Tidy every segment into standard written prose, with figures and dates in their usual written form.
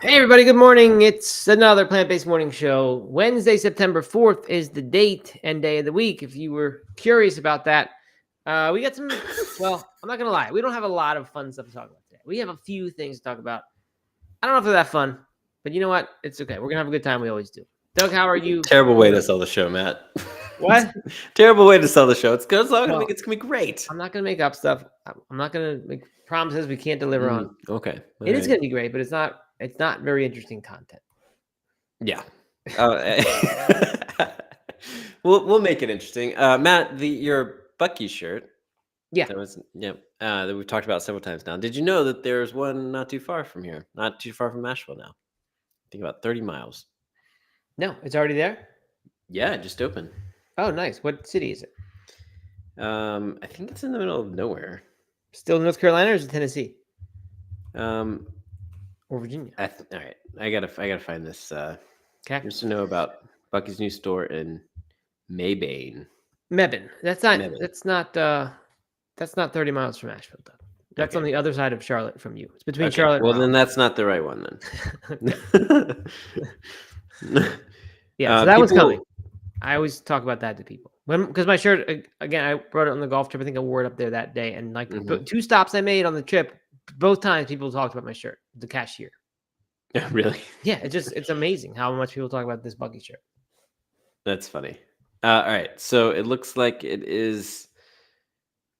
Hey everybody, good morning. It's another plant-based morning show. Wednesday, September 4th is the date and day of the week. If you were curious about that, we got I'm not going to lie. We don't have a lot of fun stuff to talk about today. We have a few things to talk about. I don't know if they're that fun, but you know what? It's okay. We're going to have a good time. We always do. Doug, how are you? Terrible way to sell the show, Matt. What? Terrible way to sell the show. It's good. It's Well, gonna be great. I'm not going to make up stuff. I'm not going to make promises we can't deliver on. Okay. All It is right. going to be great, but it's not very interesting content. Yeah. We'll make it interesting. Matt, your Bucky shirt. Yeah. That we've talked about several times now. Did you know that there's one not too far from here? Not too far from Nashville now. I think about 30 miles. No, it's already there. Yeah, it just opened. Oh, nice. What city is it? I think it's in the middle of nowhere. Still North Carolina or is it Tennessee Um, or Virginia? all right. I gotta find this. Okay. Just to know about Bucky's new store in Maybane. Mebane. Mebane. That's not 30 miles from Asheville, though. That's on Okay. the other side of Charlotte from you. It's between Okay. Charlotte Well, and then Raleigh. that's not the right one then. Yeah, so that was People- coming. I always talk about that to people. Because my shirt, again, I brought it on the golf trip. I think I wore it up there that day. And like Mhm. 2 stops I made on the trip, both times people talked about my shirt, the cashier. Really? Yeah, it's amazing how much people talk about this Bucky shirt. That's funny. All right. So it looks like it is.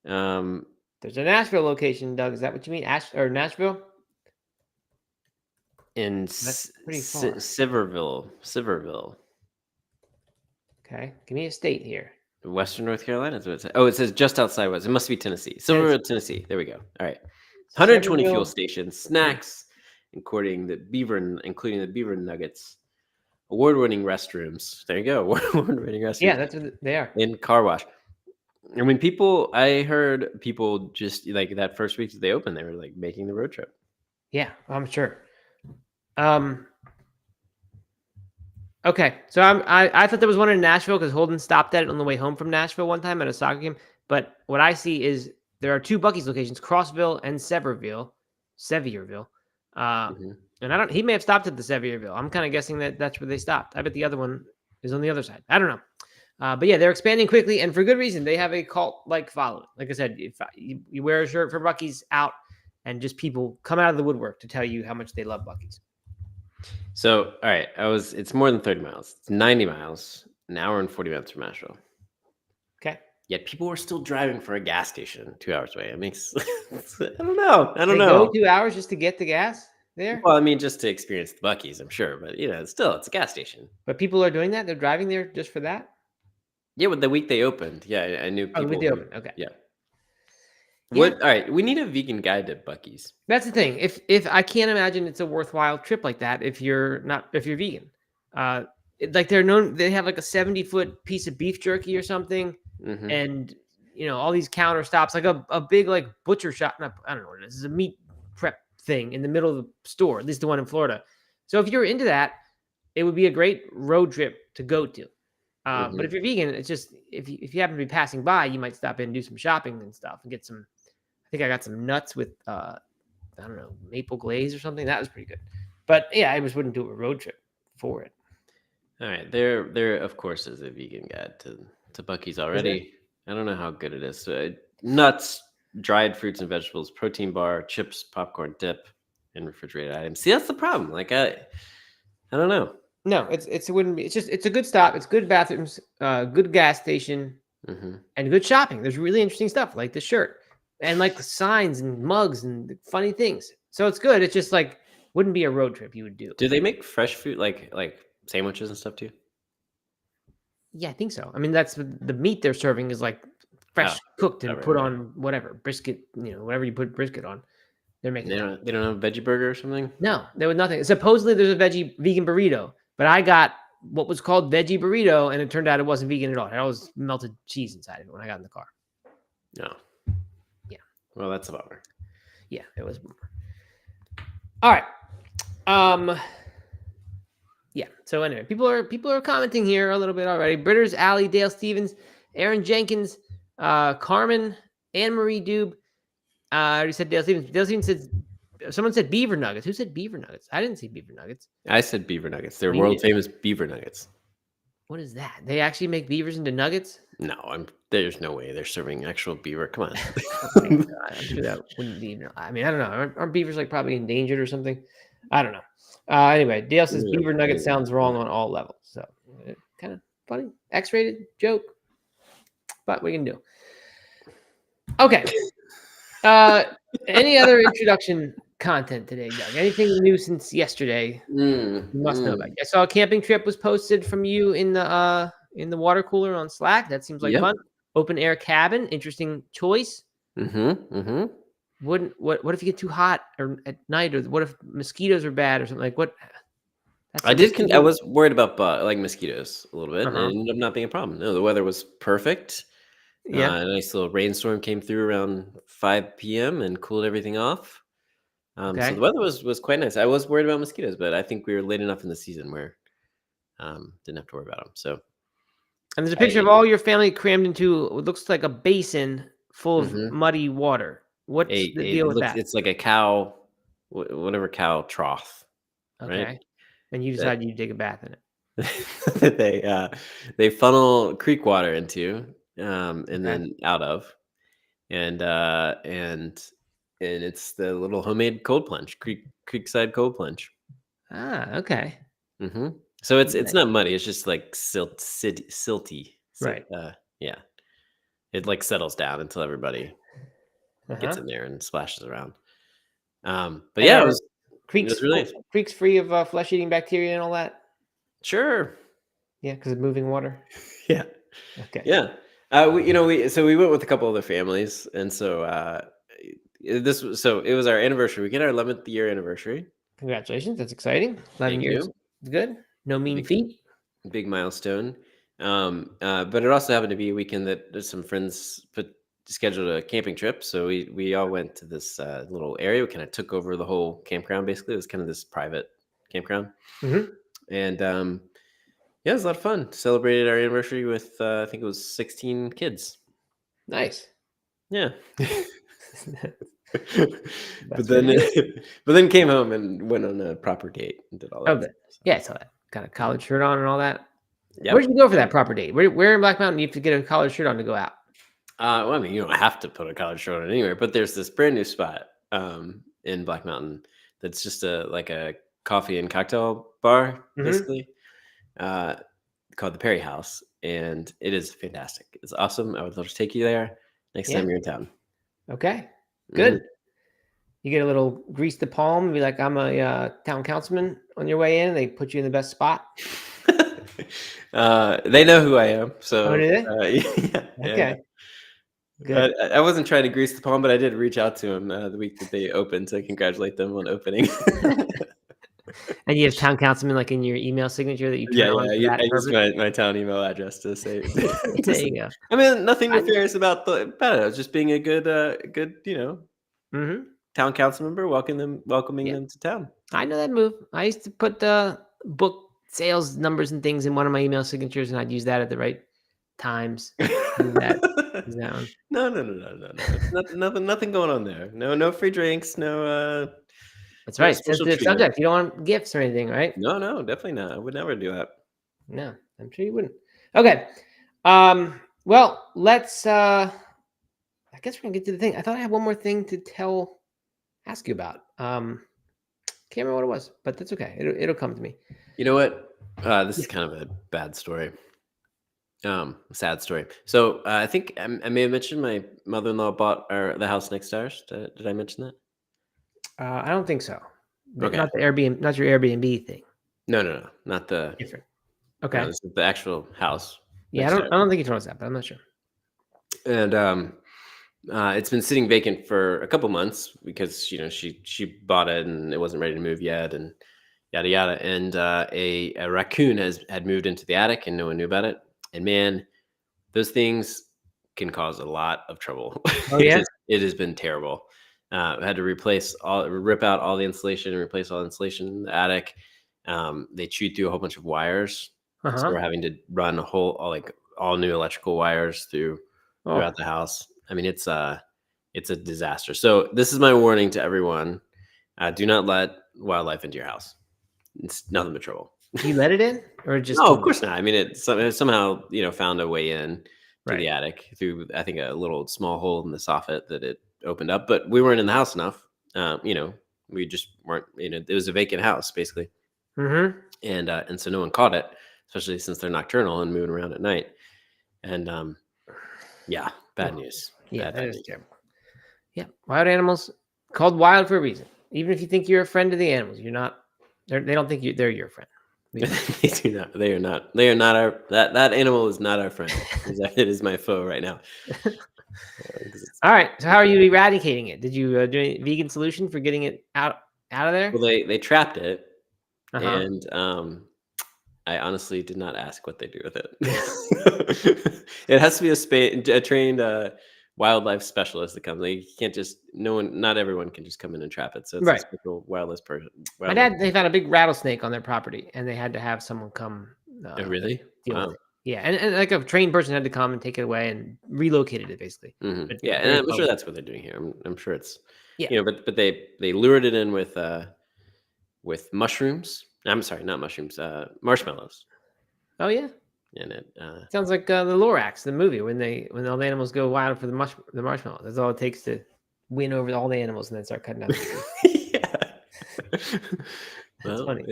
There's a Nashville location, Doug. Is that what you mean? Nashville? In That's pretty far. Siverville, Okay. Give me a state here. Western North Carolina. Is what it says. Oh, it says just outside West. It must be Tennessee. Silverville, Tennessee. There we go. All right. 120 fuel Sevierville. stations, snacks, including the beaver nuggets, award-winning restrooms. There you go. Award-winning restrooms. Yeah, that's what they are. And car wash. I mean, I heard people just like that first week that they opened, they were like making the road trip. Yeah, I'm sure. Okay, so I thought there was one in Nashville because Holden stopped at it on the way home from Nashville one time at a soccer game. But what I see is there are 2 Buc-ee's locations, Crossville and Sevierville. Mhm. And he may have stopped at the Sevierville. I'm kind of guessing that that's where they stopped. I bet the other one is on the other side. I don't know. But yeah, they're expanding quickly and for good reason. They have a cult-like following. Like I said, if you wear a shirt for Buc-ee's out, and just people come out of the woodwork to tell you how much they love Buc-ee's. So, all right, it's more than 30 miles. It's 90 miles, an hour and 40 minutes from Nashville. Okay. Yet people are still driving for a gas station 2 hours away. It makes I don't know. They go 2 hours just to get the gas there? Well, I mean, just to experience the Buc-ee's, I'm sure, but it's a gas station. But people are doing that? They're driving there just for that? Yeah, with the week they opened. Yeah, I knew people. Oh, they opened. Okay. Yeah. Yeah. All right, we need a vegan guide to Buc-ee's. That's the thing. If I can't imagine it's a worthwhile trip like that if you're vegan. Like they're known, they have like a 70-foot piece of beef jerky or something, Mhm. and all these counter stops, like a big like butcher shop. I don't know what it is. It's a meat prep thing in the middle of the store, at least the one in Florida. So if you're into that, it would be a great road trip to go to. But if you're vegan, it's just if you happen to be passing by, you might stop in and do some shopping and stuff and get some. I think I got some nuts with I don't know, maple glaze or something. That was pretty good. But yeah, I just wouldn't do a road trip for it. All right, there of course is a vegan guide to Buc-ee's already. I don't know how good it is. Nuts, dried fruits and vegetables, protein bar, chips, popcorn dip, and refrigerated items. See, that's the problem. Like I don't know. No, it wouldn't be. It's a good stop. It's good bathrooms, good gas station, and good shopping. There's really interesting stuff like this shirt and like the signs and mugs and funny things. So it's good. It's just like wouldn't be a road trip you would do. Do they make fresh food like sandwiches and stuff too? Yeah, I think so. I mean, that's the meat they're serving is like fresh cooked and put on whatever brisket, whatever you put brisket on. They're making. They don't have a veggie burger or something? No, there was nothing. Supposedly there's a vegan burrito, but I got what was called veggie burrito, and it turned out it wasn't vegan at all. It was melted cheese inside of it when I got in the car. No. Yeah. Well, that's a bummer. Yeah, it was a bummer. All right. Yeah. So anyway, people are commenting here a little bit already. Britters, Allie, Dale Stevens, Aaron Jenkins, Carmen, Anne Marie Dube. I already said Dale Stevens. Dale Stevens says Someone said beaver nuggets. Who said beaver nuggets? I didn't see beaver nuggets. I said beaver nuggets. They're Oh, you world did? famous beaver nuggets. What is that? They actually make beavers into nuggets? No, there's no way they're serving actual beaver. Come Oh my on. god! I'm sure that wouldn't be. I mean, I don't know. Aren't beavers like probably endangered or something? I don't know. Anyway, Dale says Yeah, beaver nugget yeah. sounds wrong on all levels. So kind of funny. X-rated joke, but we can do. Okay. Any other introduction content today, Doug? Anything new since yesterday? You must know about. I saw a camping trip was posted from you in the water cooler on Slack. That seems like Yep. fun. Open air cabin, interesting choice. What if you get too hot or at night, or what if mosquitoes are bad or something like what? I was worried about like mosquitoes a little bit, and it ended up not being a problem. No, the weather was perfect. Yeah. A nice little rainstorm came through around 5 p.m. and cooled everything off. So Okay. the weather was quite nice. I was worried about mosquitoes, but I think we were late enough in the season where didn't have to worry about them. So And there's a picture of all your family crammed into what looks like a basin full of muddy water. What's the deal with that? it's like a cow, whatever cow trough, Okay. right? And you decided you'd take a bath in it. that they funnel creek water into and then out of and it's the little homemade cold plunge, creekside cold plunge. Okay. So it's not muddy, it's just like silty, right. Yeah, it like settles down until everybody gets in there and splashes around. But yeah, it was really creeks free of flesh-eating bacteria and all that. Sure. Yeah, because of moving water. Yeah. Okay. Yeah. We went with a couple other families, and so it was our anniversary. We get our 11th year anniversary. Congratulations, that's exciting. 11 years, good. No mean feat. Big milestone. But it also happened to be a weekend that some friends scheduled a camping trip, so we all went to this little area. We kind of took over the whole campground. Basically, it was kind of this private campground, and yeah, it was a lot of fun. Celebrated our anniversary with I think it was 16 kids. Nice. Yeah. but then came home and went on a proper date and did all that. Okay. Yeah, I saw that. Got a collared shirt on and all that. Yep. Where did you go for that proper date? Where in Black Mountain do you have to get a collared shirt on to go out? Well, I mean, you don't have to put a collared shirt on anywhere, but there's this brand new spot in Black Mountain that's just like a coffee and cocktail bar, basically, called the Perry House, and it is fantastic. It's awesome. I would love to take you there next time you're in town. Okay, good. You get a little grease the palm and be like, I'm a town councilman on your way in. They put you in the best spot. They know who I am. So, yeah. Okay. Good. I wasn't trying to grease the palm, but I did reach out to them the week that they opened to congratulate them on opening. And you have town councilman like in your email signature that you turn on. I use my town email address to say. There you go. I mean, nothing nefarious about it. Just being a good, town council member, welcoming them to town. I know that move. I used to put the book sales numbers and things in one of my email signatures, and I'd use that at the right times. Is that one? No. Nothing going on there. No free drinks. No. That's right. Sensitive subject. You don't want gifts or anything, right? No, definitely not. I would never do that. No, I'm sure you wouldn't. Okay. Well, let's. I guess we're gonna get to the thing. I thought I had one more thing to ask you about. Can't remember what it was, but that's okay. It'll come to me. You know what? This is kind of a bad story. Sad story. So I think I may have mentioned my mother-in-law bought the house next to ours. Did I mention that? I don't think so. Okay. Not the Airbnb, not your Airbnb thing. No, not the different. Okay. No, this is the actual house. Yeah, I don't think you told us that, but I'm not sure. And it's been sitting vacant for a couple months because she bought it and it wasn't ready to move yet, and yada yada. And a raccoon had moved into the attic and no one knew about it. And man, those things can cause a lot of trouble. Oh yeah, it has been terrible. I had to rip out all the insulation and replace all the insulation in the attic. They chewed through a whole bunch of wires, so we're having to run all new electrical wires throughout the house. I mean, it's a disaster. So this is my warning to everyone. Do not let wildlife into your house. It's nothing but trouble. You let it in, or it just No, of came course not. I mean, it somehow found a way in to the right? attic through, I think, a little small hole in the soffit that it opened up. But we weren't in the house enough. We just weren't. It was a vacant house basically, Mm-hmm. and so no one caught it, especially since they're nocturnal and moving around at night. And yeah, bad news. Yeah, that Bad is news. terrible. Yeah, wild animals called wild for a reason. Even if you think you're a friend of the animals, you're not. They don't think they're your friend. They do not. They are not. They are not our. That animal is not our friend. It is my foe right now. 'Cause it's All right. So how are you eradicating it? Did you do a vegan solution for getting it out of there? Well, they trapped it, Uh huh. and I honestly did not ask what they do with it. It has to be a trained wildlife specialist that comes. Like, you can't just not everyone can just come in and trap it. So it's a Right. special wildlife person. My dad, they found a big rattlesnake on their property, and they had to have someone come Oh, really? deal with Wow. it. Yeah, and like a trained person had to come and take it away and relocated it basically. But Yeah, and very I'm sure public. that's what they're doing here. I'm sure it's Yeah. but they lured it in with mushrooms. I'm sorry, not mushrooms. Marshmallows, Oh yeah. and it. Sounds like the Lorax, the movie, when all the animals go wild for the marshmallows. That's all it takes to win over all the animals and then start cutting down the trees. Yeah. That's Well, funny.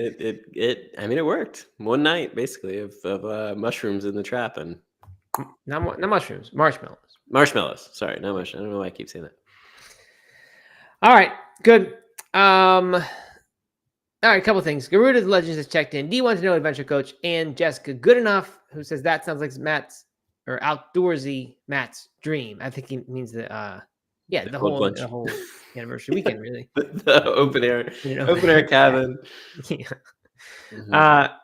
I mean, it worked one night basically of mushrooms in the trap and Not mushrooms, marshmallows. marshmallows. Sorry, not mush. I don't know why I keep saying that. All right, good. All right, a couple things. Garuda the Legends has checked in. D wants to know adventure coach and Jessica Good Enough, who says that sounds like Matt's or outdoorsy Matt's dream. I think he means the The whole bunch. the whole anniversary weekend, really. The open air You cabin. Yeah. Mhm.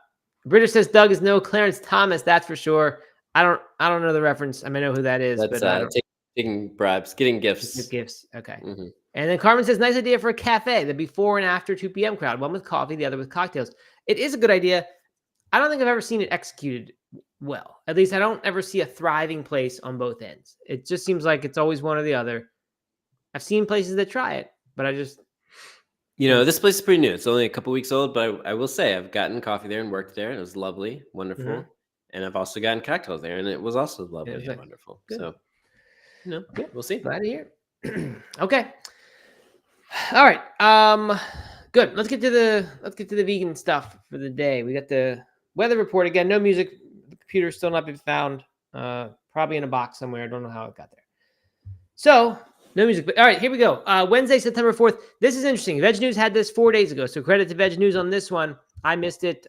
British says Doug is no Clarence Thomas, that's for sure. I don't know the reference. I may know who that is, That's but I don't taking bribes, getting give gifts. gifts. Okay. Mhm. And then Carmen says, nice idea for a cafe, the before and after 2 p.m. crowd, one with coffee, the other with cocktails. It is a good idea. I don't think I've ever seen it executed well. At least I don't ever see a thriving place on both ends. It just seems like it's always one or the other. I've seen places that try it, but I just This place is pretty new. It's only a couple weeks old, but I will say I've gotten coffee there and worked there, and it was lovely, wonderful. Mhm. And I've also gotten cocktails there, and it was also It lovely was and nice. wonderful. Good. So, Good. we'll see. Glad to hear. Okay. All right. Good. Let's get to the vegan stuff for the day. We got the weather report again. No music. The computer's still not been found. Probably in a box somewhere. I don't know how it got there. So no music. But all right, here we go. Wednesday, September 4th. This is interesting. Veg News had this 4 days ago. So credit to Veg News on this one. I missed it.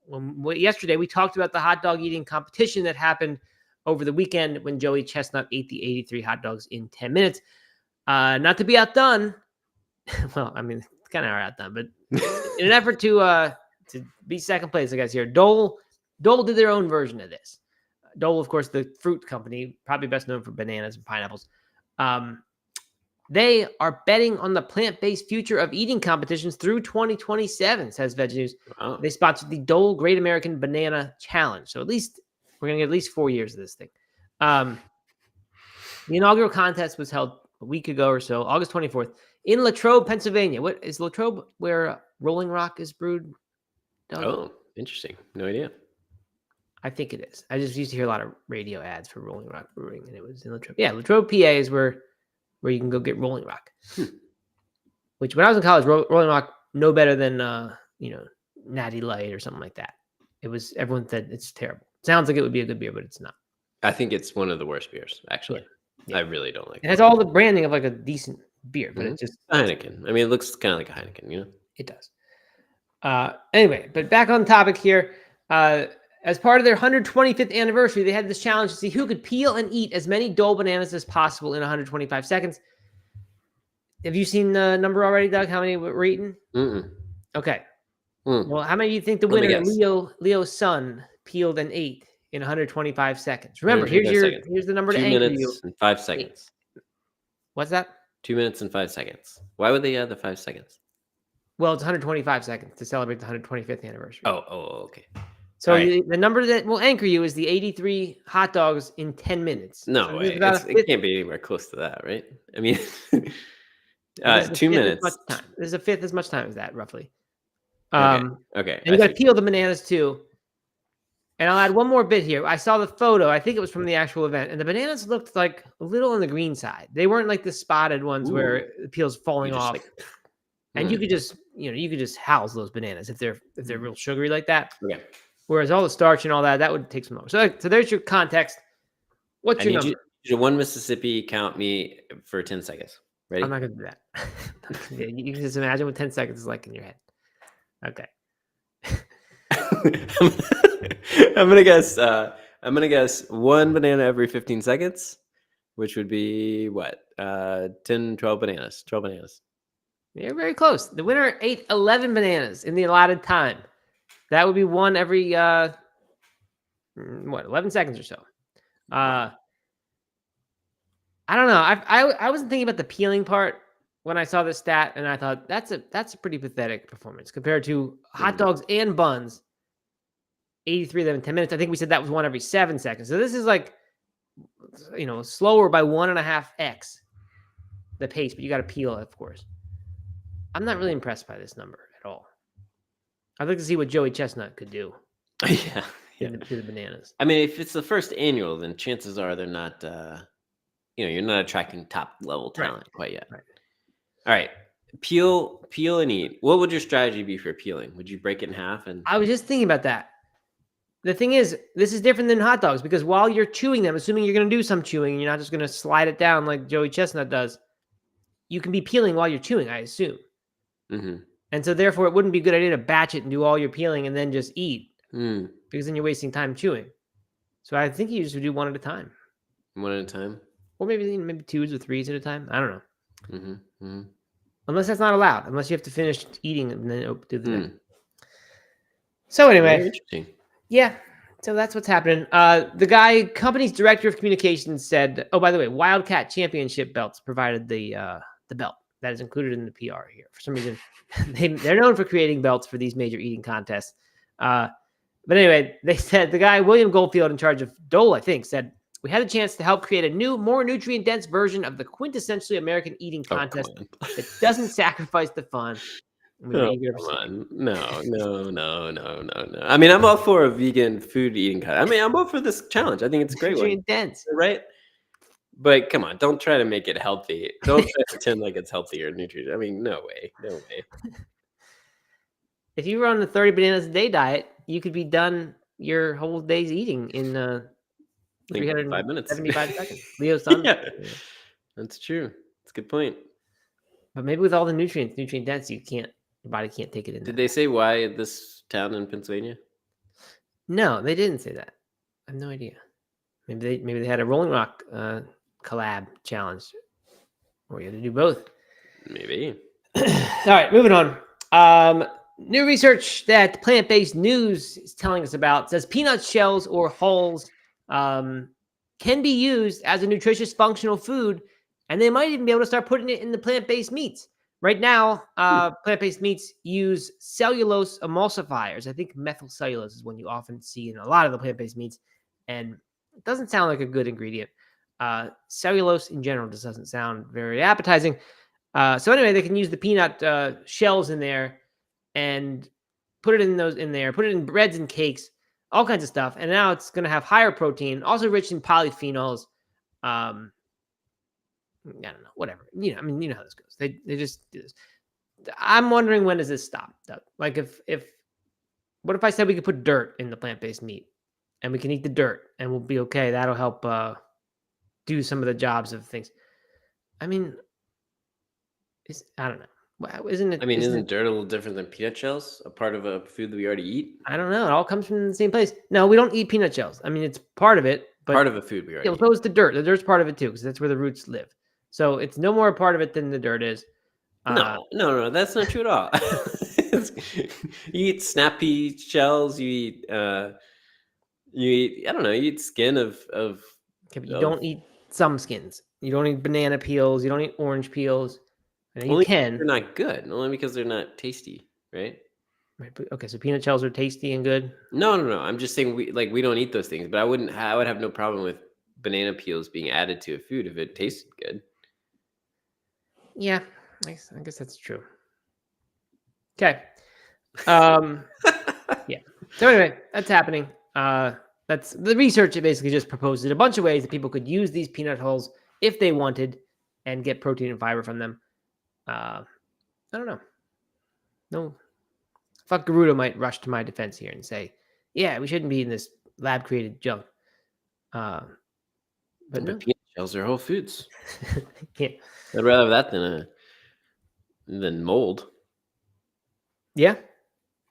Yesterday we talked about the hot dog eating competition that happened over the weekend when Joey Chestnut ate the 83 hot dogs in 10 minutes. Not to be outdone. Well, I mean, kind of are outdone, but in an effort to be second place, I guess here, Dole did their own version of this. Dole, of course, the fruit company, probably best known for bananas and pineapples. They are betting on the plant-based future of eating competitions through 2027, says Veg News. Wow. They sponsored the Dole Great American Banana Challenge. So at least we're going to get at least 4 years of this thing. The inaugural contest was held a week ago or so, August 24th, in Latrobe, Pennsylvania. What is Latrobe, where Rolling Rock is brewed? Doug? Oh, interesting. No idea. I think it is. I just used to hear a lot of radio ads for Rolling Rock Brewing, and it was in Latrobe. Yeah, Latrobe, PA is where you can go get Rolling Rock. Which, when I was in college, Rolling Rock no better than Natty Light or something like that. It was, everyone said it's terrible. Sounds like it would be a good beer, but it's not. I think it's one of the worst beers, actually. Yeah. I really don't like it. It has all the branding of like a decent beer, but it just Heineken. I mean, it looks kind of like a Heineken, It does. Anyway, but back on topic here. As part of their 125th anniversary, they had this challenge to see who could peel and eat as many Dole bananas as possible in 125 seconds. Have you seen the number already, Doug? How many we're eating? Okay. Well, how many do you think the winner, Leo's son, peeled and ate in 125 seconds? Remember, here's the number to anchor you. 2 minutes and 5 seconds. What's that? 2 minutes and 5 seconds. Why would they add the 5 seconds? Well, it's 125 seconds to celebrate the 125th anniversary. Oh, okay. So the number that will anchor you is the 83 hot dogs in 10 minutes. No so way. It can't be anywhere close to that, right? I mean, And this is a 2 fifth as much minutes. time. This is a fifth as much time as that, roughly. Okay. And Okay. you got to peel the bananas too. And I'll add one more bit here. I saw the photo. I think it was from the actual event, and the bananas looked like a little on the green side. They weren't like the spotted ones where the peel's falling off. Like, and you could just, you could just house those bananas if they're real sugary like that. Okay. Whereas all the starch and all that would take some longer. So there's your context. What's your number? You one Mississippi count me for 10 seconds. Ready? I'm not gonna do that. You can just imagine what 10 seconds is like in your head. Okay. I'm gonna guess. I'm gonna guess one banana every 15 seconds, which would be what? 10, 12 bananas. 12 bananas. You're very close. The winner ate 11 bananas in the allotted time. That would be one every 11 seconds or so. I don't know. I wasn't thinking about the peeling part when I saw this stat, and I thought that's a pretty pathetic performance compared to hot dogs and buns. 83 of them in 10 minutes. I think we said that was one every 7 seconds. So this is like, slower by 1.5x the pace, but you got to peel, of course. I'm not really impressed by this number at all. I'd like to see what Joey Chestnut could do. Yeah. To the bananas. I mean, if it's the first annual, then chances are they're not, you're not attracting top level talent quite yet. Right. All right. Peel and eat. What would your strategy be for peeling? Would you break it in half? And I was just thinking about that. The thing is, this is different than hot dogs because while you're chewing them, assuming you're going to do some chewing, and you're not just going to slide it down like Joey Chestnut does, you can be peeling while you're chewing, I assume. Mm-hmm. And so therefore, it wouldn't be a good idea to batch it and do all your peeling and then just eat because then you're wasting time chewing. So I think you just would do one at a time. One at a time? Or maybe 2s or 3s at a time. I don't know. Mm-hmm. Mm-hmm. Unless that's not allowed. Unless you have to finish eating and then do the next. So anyway. Very interesting. Yeah. So that's what's happening. The company's director of communications said, oh, by the way, Wildcat Championship belts provided the belt. That is included in the PR here. For some reason, they're known for creating belts for these major eating contests. But anyway, they said the guy, William Goldfield, in charge of Dole, I think, said, we had a chance to help create a new, more nutrient-dense version of the quintessentially American eating contest that doesn't sacrifice the fun. No. I mean, I'm all for a vegan food eating contest. I mean, I'm all for this challenge. I think it's a great one. Dense, right? But come on, don't try to make it healthy. Don't try to pretend like it's healthy or nutritious. I mean, no way. If you were on the 30 bananas a day diet, you could be done your whole day's eating in 305 minutes, 75 seconds. Leo's done. Yeah, that's true. That's a good point. But maybe with all the nutrient dense, your body can't take it in. Did they say why this town in Pennsylvania? No, they didn't say that. I have no idea. Maybe they had a Rolling Rock collab challenge, or you had to do both. Maybe. All right, moving on. New research that Plant-Based News is telling us about says peanut shells or hulls can be used as a nutritious functional food, and they might even be able to start putting it in the plant-based meats. Right now, plant-based meats use cellulose emulsifiers. I think methyl cellulose is one you often see in a lot of the plant-based meats, and it doesn't sound like a good ingredient. Cellulose in general just doesn't sound very appetizing. So anyway, they can use the peanut shells in there and put it in breads and cakes, all kinds of stuff. And now it's going to have higher protein, also rich in polyphenols. I don't know, whatever. You know how this goes. They just do this. I'm wondering, when does this stop, Doug? Like what if I said we could put dirt in the plant-based meat and we can eat the dirt and we'll be okay? That'll help do some of the jobs of things. I mean, I don't know. Isn't it? Isn't dirt a little different than peanut shells? A part of a food that we already eat? I don't know. It all comes from the same place. No, we don't eat peanut shells. I mean, it's part of it, but part of a food we already eat. So is the dirt. The dirt's part of it too, because that's where the roots live. So it's no more a part of it than the dirt is. No, that's not true at all. You eat snap pea shells. You eat I don't know. You eat skin of. Okay, but you don't eat some skins. You don't eat banana peels. You don't eat orange peels. You can. They're not good. Only because they're not tasty, right? Right. Okay, so peanut shells are tasty and good. No. I'm just saying we don't eat those things. But I would have no problem with banana peels being added to a food if it tasted good. Yeah, I guess that's true. Okay. Yeah. So anyway, that's happening. That's the research. It basically just proposes a bunch of ways that people could use these peanut hulls if they wanted and get protein and fiber from them. I don't know. No, fuck Garuda might rush to my defense here and say, "Yeah, we shouldn't be in this lab created junk." But no, peanut shells are whole foods. yeah, I'd rather have that than mold. yeah.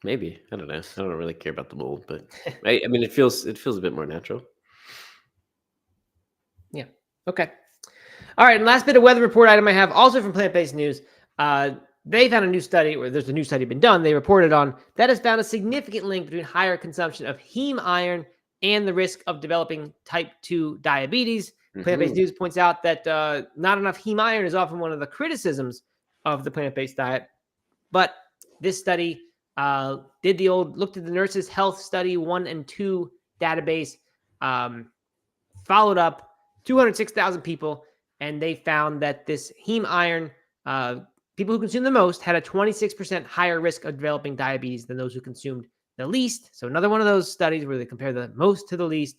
Maybe, I don't know. I don't really care about the mold, but I mean, it feels a bit more natural. Yeah. Okay. All right. And last bit of weather report item I have, also from Plant Based News. They found a new study, or there's a new study been done. They reported on that has found a significant link between higher consumption of heme iron and the risk of developing type 2 diabetes. Plant Based News points out that not enough heme iron is often one of the criticisms of the plant based diet. But this study looked at the Nurses Health Study 1 and 2 database, followed up 206,000 people, and they found that this heme iron, people who consume the most had a 26% higher risk of developing diabetes than those who consumed the least. So another one of those studies where they compare the most to the least.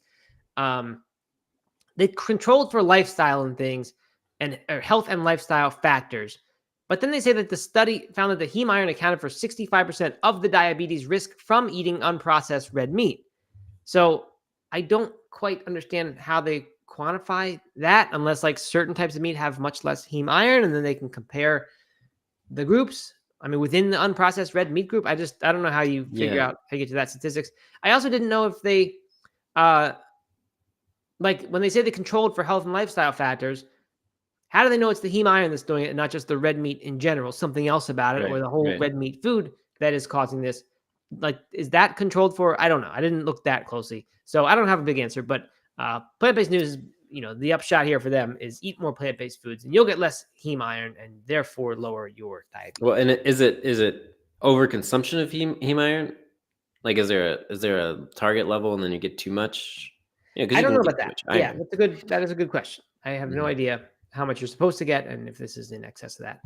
They controlled for lifestyle and things, and health and lifestyle factors. But then they say that the study found that the heme iron accounted for 65% of the diabetes risk from eating unprocessed red meat. So I don't quite understand how they quantify that, unless like certain types of meat have much less heme iron, and then they can compare the groups. I mean, within the unprocessed red meat group, I don't know how you figure out how you get to that statistics. I also didn't know if they, like when they say they controlled for health and lifestyle factors, how do they know it's the heme iron that's doing it and not just the red meat in general, something else about it, or the whole red meat food that is causing this? Like, is that controlled for? I don't know. I didn't look that closely. So I don't have a big answer, but plant-based news, the upshot here for them is eat more plant-based foods and you'll get less heme iron and therefore lower your diabetes. Well, and is it overconsumption of heme iron? Like, is there a target level and then you get too much? Yeah, I don't know about that. Yeah, that is a good question. I have no idea how much you're supposed to get and if this is in excess of that.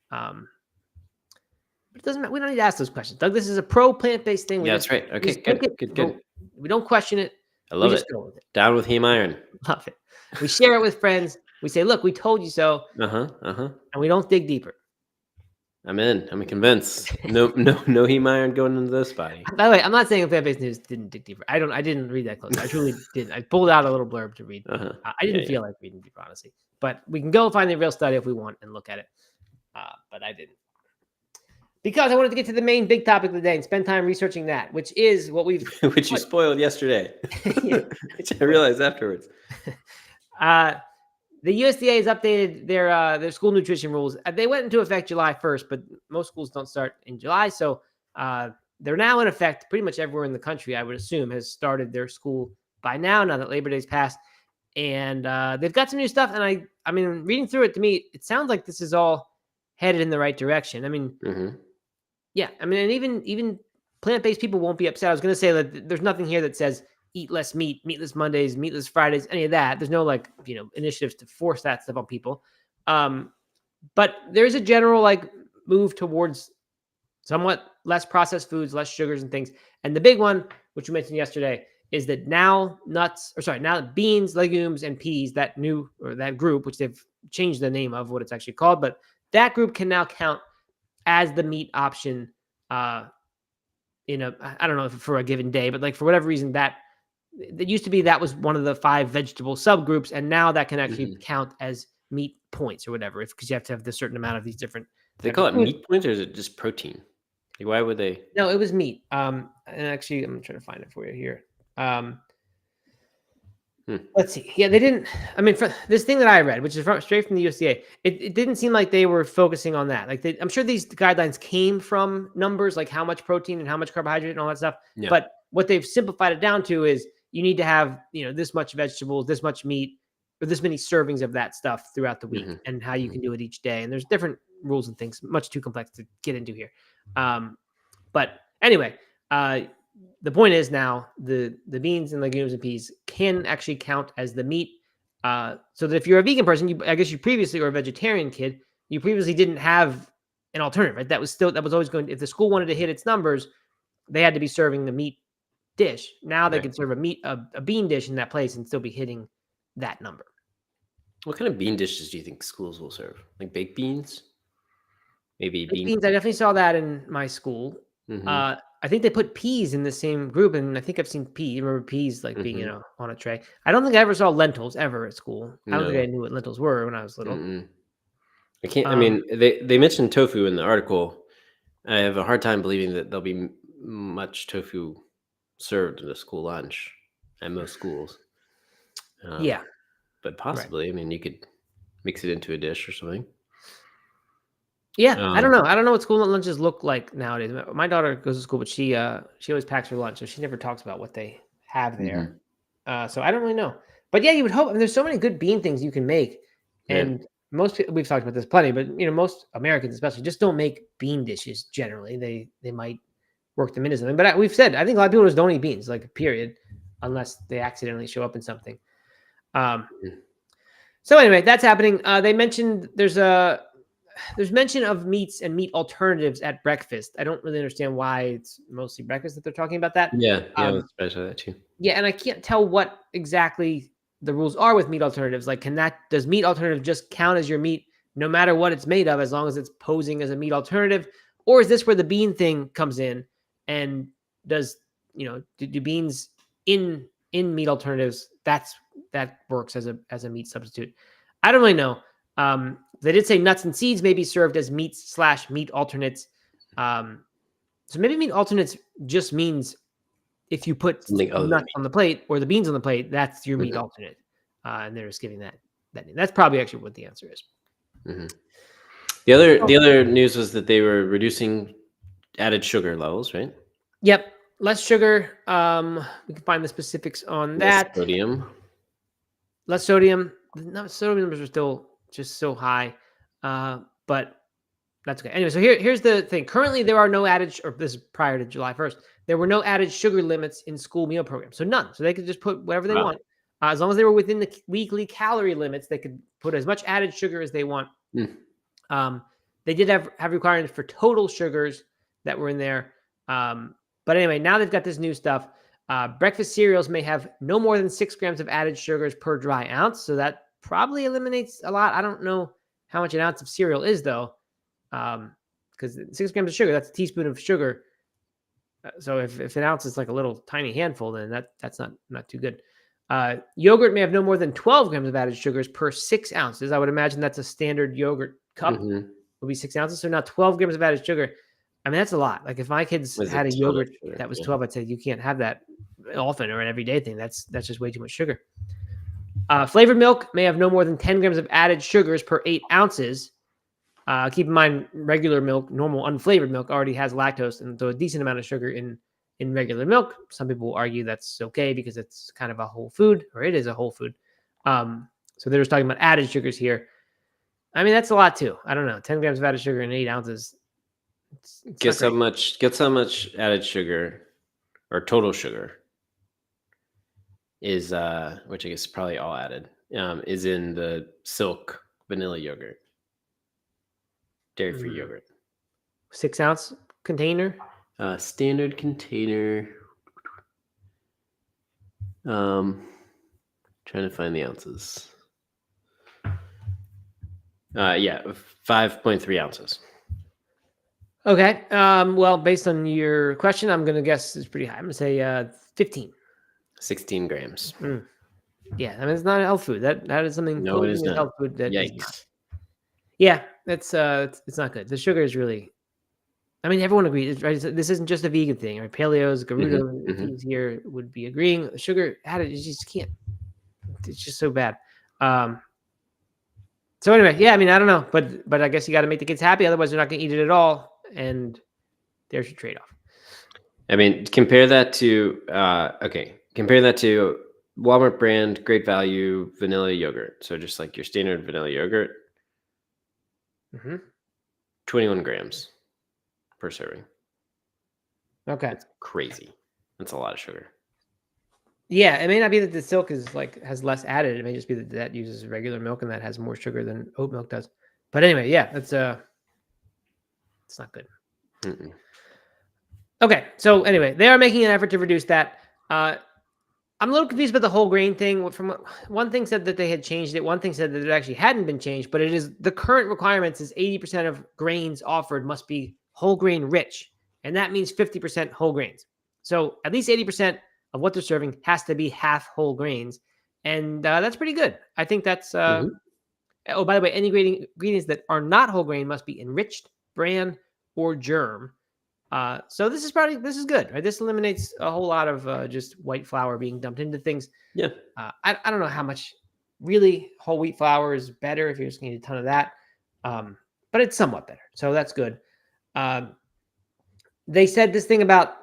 But it doesn't matter. We don't need to ask those questions, Doug. This is a pro plant-based thing. Yeah, that's right. Okay, good. We don't question it. I love it. Go with it. Down with heme iron. Love it. We share it with friends. We say, look, we told you so. And we don't dig deeper. I'm in. I'm convinced. No heme iron going into this body. By the way, I'm not saying plant-based news didn't dig deeper. I didn't read that close. I truly didn't. I pulled out a little blurb to read. I didn't feel like reading deeper, honestly. But we can go find the real study if we want and look at it. But I didn't. Because I wanted to get to the main big topic of the day and spend time researching that, which is what we've... which you spoiled yesterday. Which I realized afterwards. The USDA has updated their school nutrition rules. They went into effect July 1st, but most schools don't start in July. So they're now in effect. Pretty much everywhere in the country, I would assume, has started their school by now that Labor Day's passed. And they've got some new stuff. And I mean, reading through it, to me, it sounds like this is all headed in the right direction. I mean, yeah. I mean, and even plant-based people won't be upset. I was going to say that there's nothing here that says eat less meat, meatless Mondays, meatless Fridays, any of that. There's no initiatives to force that stuff on people. But there's a general move towards somewhat less processed foods, less sugars and things. And the big one, which you mentioned yesterday, is that now beans, legumes, and peas, that group, which they've changed the name of what it's actually called, but that group can now count as the meat option I don't know if for a given day, but for whatever reason that used to be, that was one of the 5 vegetable subgroups. And now that can actually count as meat points or whatever, because you have to have a certain amount of these different. Do they call it meat points or is it just protein? Why would they? No, it was meat. And actually I'm trying to find it for you here. Let's see. Yeah, they didn't. I mean, for this thing that I read, which is straight from the USDA, it didn't seem like they were focusing on that. I'm sure these guidelines came from numbers like how much protein and how much carbohydrate and all that stuff. Yeah. But what they've simplified it down to is you need to have this much vegetables, this much meat, or this many servings of that stuff throughout the week, and how you can do it each day. And there's different rules and things, much too complex to get into here. But anyway. The point is now the beans and legumes and peas can actually count as the meat. So that if you're a vegan person, I guess you previously were a vegetarian kid, you previously didn't have an alternative, right? That was always going. If the school wanted to hit its numbers, they had to be serving the meat dish. Now they Okay. can serve a bean dish in that place and still be hitting that number. What kind of bean dishes do you think schools will serve? Like baked beans? Maybe Baked bean. beans, I definitely saw that in my school. Mm-hmm. I think they put peas in the same group, and I think I've seen peas. You remember peas like being Mm-hmm. on a tray. I don't think I ever saw lentils ever at school. I don't think No. I knew what lentils were when I was little. Mm-mm. I can't. I Um, mean, they mentioned tofu in the article. I have a hard time believing that there'll be much tofu served in a school lunch at most schools. yeah, But right. possibly, I mean, you could mix it into a dish or something. Yeah, I don't Um, know. I don't know what school lunches look like nowadays. My daughter goes to school, but she always packs her lunch, so she never talks about what they have there. mhm. So I don't really know. But yeah, you would hope. I mean, there's so many good bean things you can make, Right. and most people, we've talked about this plenty, but most Americans especially just don't make bean dishes generally. They might work them into something, but we've said I think a lot of people just don't eat beans, like period, unless they accidentally show up in something. Um, Mhm. so anyway, that's happening. They mentioned there's mention of meats and meat alternatives at breakfast. I don't really understand why it's mostly breakfast that they're talking about that. Yeah, I was Um, surprised by that too. yeah, and I can't tell what exactly the rules are with meat alternatives. Like, does meat alternative just count as your meat no matter what it's made of, as long as it's posing as a meat alternative? Or is this where the bean thing comes in? And does do beans in meat alternatives that works as a meat substitute? I don't really know. They did say nuts and seeds may be served as meat/meat alternates. So maybe meat alternates just means if you put Something other than nuts on the plate or the beans on the plate, that's your meat. meat alternate, and they're just giving that name. That's probably actually what the answer is. Hmm. The Oh, other news was that they were reducing added sugar levels, right? yep, less sugar. We can find the specifics on Less that. sodium. Less sodium. No, sodium numbers are still just so high, but that's okay. Anyway, so here's the thing. Currently, there are no added, or this is prior to July 1st, there were no added sugar limits in school meal programs. So none. So they could just put whatever they Wow. want. As long as they were within the weekly calorie limits, they could put as much added sugar as they want. Mm. Um, they did have requirements for total sugars that were in there. But anyway, now they've got this new stuff. Breakfast cereals may have no more than 6 grams of added sugars per dry ounce. So that probably eliminates a lot. I don't know how much an ounce of cereal is, though, because 6 grams of sugar, that's a teaspoon of sugar. So if an ounce is like a little tiny handful, then that's not too good. Yogurt may have no more than 12 grams of added sugars per 6 ounces. I would imagine that's a standard yogurt cup Mm-hmm. would be 6 ounces. So now 12 grams of added sugar. I mean, that's a lot. Like if my kids Was had a a ton of yogurt sugar. that was Yeah. 12, I'd say you can't have that often or an everyday thing. That's just way too much sugar. Flavored milk may have no more than 10 grams of added sugars per 8 ounces. Keep in mind, regular milk, normal unflavored milk, already has lactose, and so a decent amount of sugar in regular milk. Some people will argue that's okay because it's kind of a whole food, or it is a whole food. So they're just talking about added sugars here. I mean, that's a lot too. I don't know, 10 grams of added sugar in 8 ounces. It's not Guess how great. much? Guess how much added sugar or total sugar is? Which I guess is probably all added. Is in the Silk vanilla yogurt, dairy-free Mm, yogurt. 6 ounce container. Standard container. Trying to find the ounces. Yeah, 5.3 ounces. Okay. Well, based on your question, I'm gonna guess it's pretty high. I'm gonna say 15. 16 grams. Yeah, I mean it's not a health food. That is something No, it is posing as not. health food that is not. Yikes. Yeah, it's not good. The sugar is really. I mean, everyone agrees. Right? This isn't just a vegan thing. Right? Paleos, Hmm. Garuda, if Hmm. he's here, would be agreeing. Sugar added, you just can't. It's just so bad. Um. So anyway, yeah. I mean, I don't know, but I guess you got to make the kids happy. Otherwise, they're not going to eat it at all. And there's your trade off. I mean, compare that to compare that to Walmart brand great value vanilla yogurt. So just like your standard vanilla yogurt, Hmm. 21 grams per serving. Okay. That's crazy. That's a lot of sugar. Yeah, it may not be that the silk is like has less added. It may just be that uses regular milk and that has more sugar than oat milk does. But anyway, yeah, it's not good. Mm-mm. Okay, so anyway, they are making an effort to reduce that. I'm a little confused about the whole grain thing. From one thing said that they had changed it, one thing said that it actually hadn't been changed. But it is the current requirements is 80% of grains offered must be whole grain rich, and that means 50% whole grains. So at least 80% of what they're serving has to be half whole grains, and that's pretty good. I think that's. Mhm. Oh, by the way, any ingredients that are not whole grain must be enriched, bran, or germ. So this is good, right? This eliminates a whole lot of just white flour being dumped into things. Yeah. I don't know how much really whole wheat flour is better if you're just going to eat a ton of that, but it's somewhat better. So that's good. Um, they said this thing about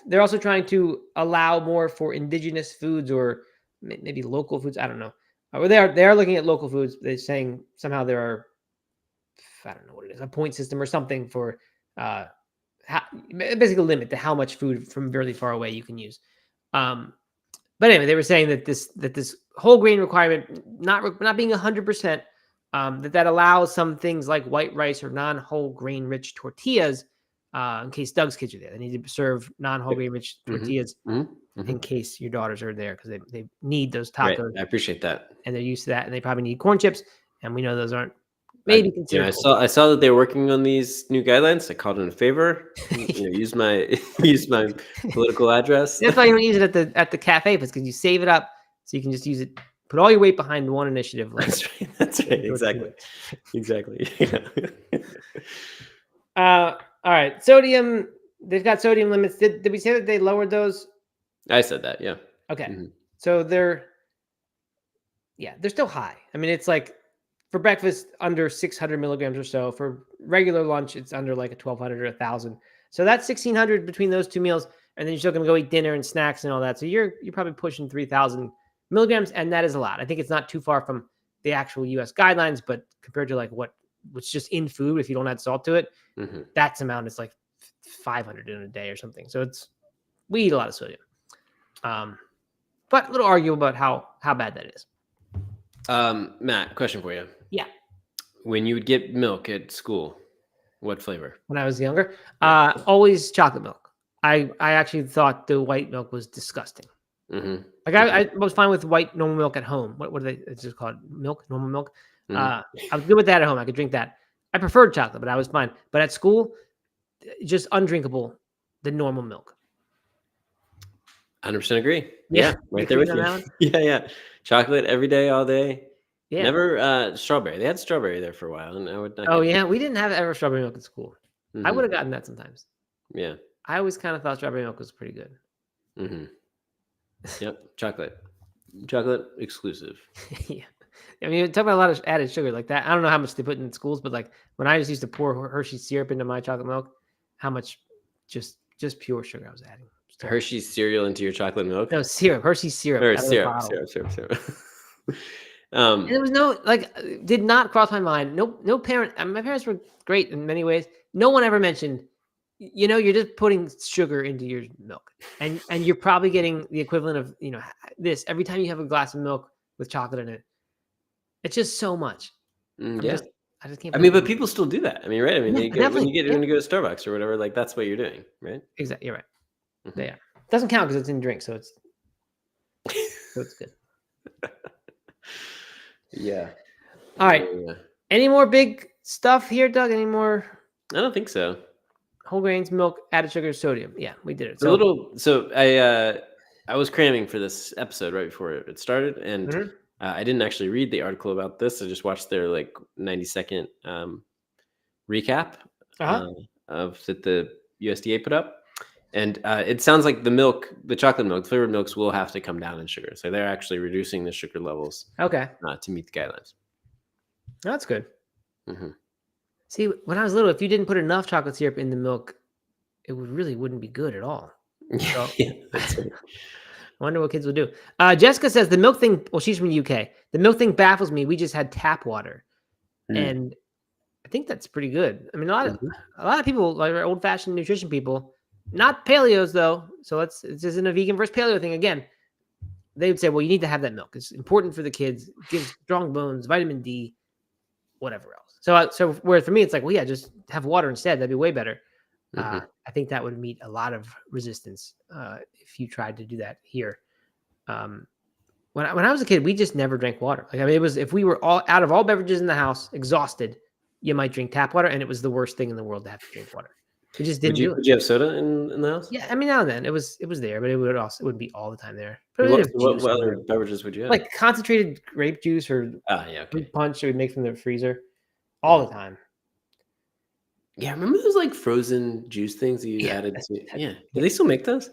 they're also trying to allow more for indigenous foods or maybe local foods. I don't know. Or they are looking at local foods. They're saying somehow there are, I don't know what it is, a point system or something for basically a limit to how much food from really far away you can use. But anyway, they were saying that this whole grain requirement not being 100%, that allows some things like white rice or non-whole grain rich tortillas. In case Doug's kids are there, they need to serve non-whole grain rich tortillas in case your daughters are there because they need those Right. tacos I appreciate that. and they're used to that, and they probably need corn chips, and we know those aren't maybe considered. I saw that they were working on these new guidelines. I called in a favor. Use my use my political address. That's why you don't use it at the cafe, because you save it up so you can just use it. Put all your weight behind one initiative. Like, That's right. Exactly. Exactly. All right. Sodium. They've got sodium limits. Did we say that they lowered those? I said that. Yeah. Okay. Mhm. So they're still high. I mean, it's like for breakfast under 600 milligrams or so. For regular lunch, it's under like a 1200 or 1000. So that's 1600 between those two meals, and then you're still going to go eat dinner and snacks and all that. So you're probably pushing 3000 milligrams, and that is a lot. I think it's not too far from the actual U.S. guidelines, but compared to like what's just in food, if you don't add salt to it, that's amount is like 500 in a day or something. So we eat a lot of sodium. But a little arguable about how bad that is. Matt, question for you. Yeah. When you would get milk at school, what flavor? When I was younger, always chocolate milk. I actually thought the white milk was disgusting. Like I was fine with white normal milk at home. What are they? It's just called milk, normal milk. I was good with that at home. I could drink that. I preferred chocolate, but I was fine. But at school, just undrinkable, the normal milk. 100% agree. Yeah, right there with you. Yeah. Chocolate every day, all day. Yeah. Never strawberry. They had strawberry there for a while, and I would not. Oh yeah, we didn't have ever strawberry milk at school. I would have gotten that sometimes. Yeah. I always kind of thought strawberry milk was pretty good. Yep, chocolate exclusive. Yeah. I mean, talk about a lot of added sugar like that. I don't know how much they put in schools, but like when I just used to pour Hershey's syrup into my chocolate milk, how much just pure sugar I was adding. Hershey's cereal into your chocolate milk? No, syrup. Hershey's syrup. Or syrup. And there was no, did not cross my mind. No parent. My parents were great in many ways. No one ever mentioned, you're just putting sugar into your milk, and you're probably getting the equivalent of this every time you have a glass of milk with chocolate in it. It's just so much. Yeah. I just can't. I mean, but people still do that. I mean, right? I mean, when you go to Starbucks or whatever, like that's what you're doing, right? Exactly. You're right. Yeah. It doesn't count because it's in drink, so it's good. Yeah. All right. Any more big stuff here, Doug? Any more? I don't think so. Whole grains, milk, added sugar, sodium. Yeah, we did it. So I was cramming for this episode right before it started, and I didn't actually read the article about this. I just watched their 90-second recap of that the USDA put up. And it sounds like the chocolate milk, flavored milks will have to come down in sugar. So they're actually reducing the sugar levels. Okay. To meet the guidelines. That's good. See, when I was little, if you didn't put enough chocolate syrup in the milk, it wouldn't be good at all. So, yeah, that's right. I wonder what kids will do. Jessica says the milk thing, well, she's from the UK. The milk thing baffles me. We just had tap water. And I think that's pretty good. I mean, a lot of people, like old-fashioned nutrition people, not paleos though. So this isn't a vegan versus paleo thing. Again, they would say, well, you need to have that milk. It's important for the kids. It gives strong bones, vitamin D. whatever else. So where for me, it's like, well, yeah, just have water instead. That'd be way better. Mhm. I think that would meet a lot of resistance if you tried to do that here. Um, when I was a kid, we just never drank water. Like, I mean, it was if we were all out of all beverages in the house, exhausted, you might drink tap water, and it was the worst thing in the world to have to drink water. We just didn't do it. Would you have soda in the house? Yeah, I mean, now and then it was there, but it wouldn't be all the time there. But And we'd what, have so juice, what or other whatever. beverages would you have? Like concentrated grape juice or Yeah, okay. fruit punch that we make from the freezer all the time. Yeah, remember those like frozen juice things that you added to? Yeah, do they still make those?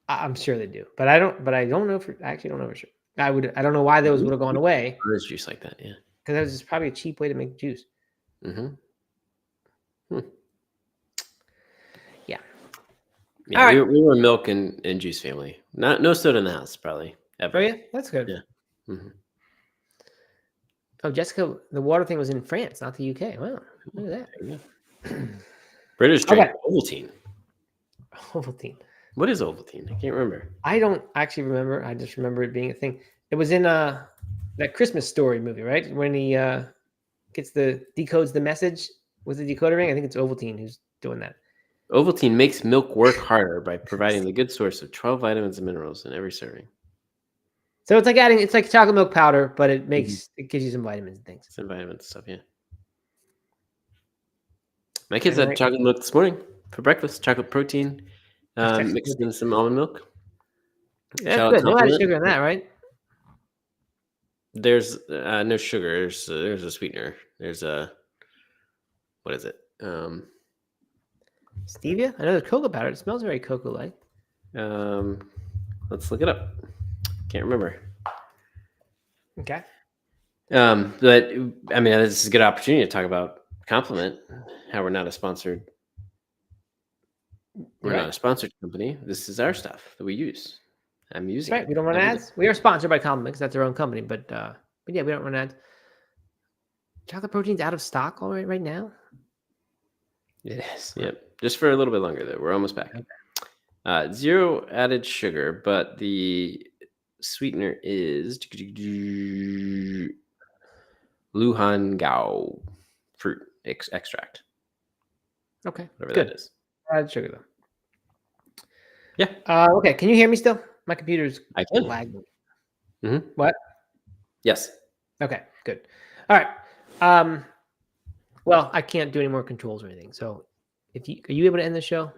I'm sure they do, but I don't. But I don't know for. I actually don't know for sure. I don't know why those would have gone away, Orange juice like that, yeah. because that was just probably a cheap way to make juice. Mm-hmm. Yeah. Yeah, All right. we were a milk and juice family. No soda in the house, probably ever. Oh yeah, that's good. Yeah. Mm-hmm. Oh, Jessica, the water thing was in France, not the UK. Wow, look at Yeah. that. British drink Okay. Ovaltine. Ovaltine. What is Ovaltine? I can't remember. I don't actually remember. I just remember it being a thing. It was in that Christmas Story movie, right? When he decodes the message with the decoder ring. I think it's Ovaltine who's doing that. Ovaltine makes milk work harder by providing the good source of 12 vitamins and minerals in every serving. So it's like chocolate milk powder, but it gives you some vitamins and things. Some vitamins stuff, yeah. My kids had chocolate milk this morning for breakfast. Chocolate protein, mixed in some almond milk. That's good. No added sugar in that, right? There's no sugar. There's a sweetener. There's a what is it? Stevia? I know there's cocoa powder. It smells very cocoa-like. Let's look it up. Can't remember. Okay. But I mean, this is a good opportunity to talk about Compliment. How we're not a sponsored. We're not a sponsored company. This is our stuff that we use. I'm using. That's right. We don't run ads. We are sponsored by Compliment because that's our own company. But yeah, we don't run ads. Chocolate protein's out of stock right now. It is. Yep. Just for a little bit longer though. We're almost back. Okay. 0 added sugar, but the sweetener is Luhan Gao fruit extract. Okay. Whatever that is. Added sugar though. Yeah. Okay. Can you hear me still? My computer's lagging. Mm-hmm. What? Yes. Okay. Good. All right. Well, I can't do any more controls or anything. So, are you able to end the show?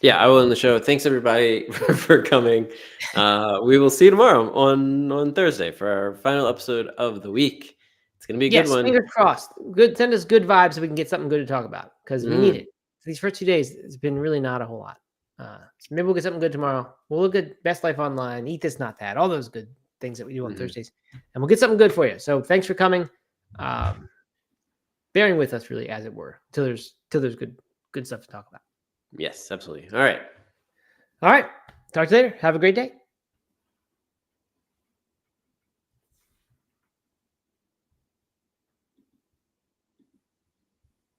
Yeah, I will end the show. Thanks everybody for coming. We will see you tomorrow on Thursday for our final episode of the week. It's gonna be a good one. Fingers crossed. Good. Send us good vibes so we can get something good to talk about because we need it. These first 2 days, it's been really not a whole lot. So maybe we'll get something good tomorrow. We'll look at Best Life Online, Eat This, Not That, all those good things that we do on Thursdays, and we'll get something good for you. So thanks for coming, bearing with us, really, as it were, till there's good stuff to talk about. Yes, absolutely. All right. Talk to you later. Have a great day.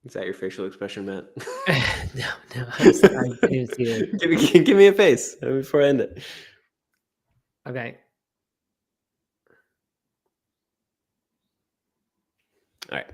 Is that your facial expression, Matt? No. I didn't see that. Give me a face before I end it. Okay. All right.